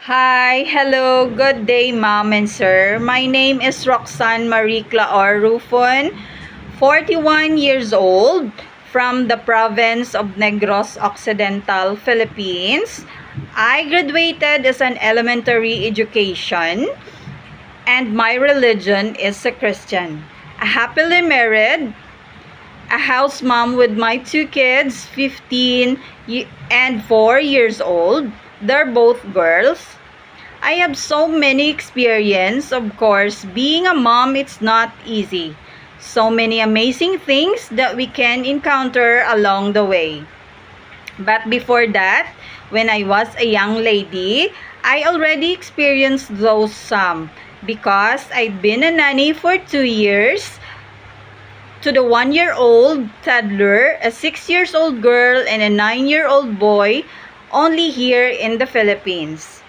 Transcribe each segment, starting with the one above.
Hi, hello, good day, mom and sir. My name is Roxanne Marie Claor Rufon, 41 years old, from the province of Negros Occidental, Philippines. I graduated as an elementary education and my religion is a Christian. A happily married, a house mom with my two kids, 15 and 4 years old. They're both girls. I have so many experience. Of course, being a mom, it's not easy. So many amazing things that we can encounter along the way. But before that, when I was a young lady, I already experienced those because I've been a nanny for 2 years to the 1-year-old toddler, a 6-year-old girl, and a 9-year-old boy only here in the Philippines.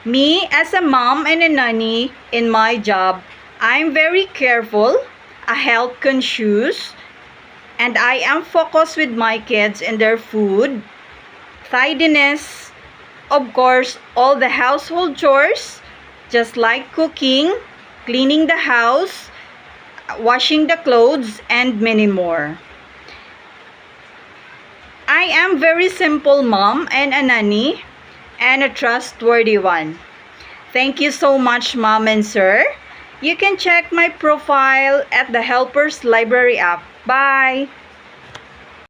Me, as a mom and a nanny in my job, I'm very careful, a health conscious, and I am focused with my kids and their food, tidiness, of course, all the household chores, just like cooking, cleaning the house, washing the clothes, and many more. I am very simple mom and a nanny and a trustworthy one. Thank you so much, mom and sir. You can check my profile at the Helpers Library app. Bye!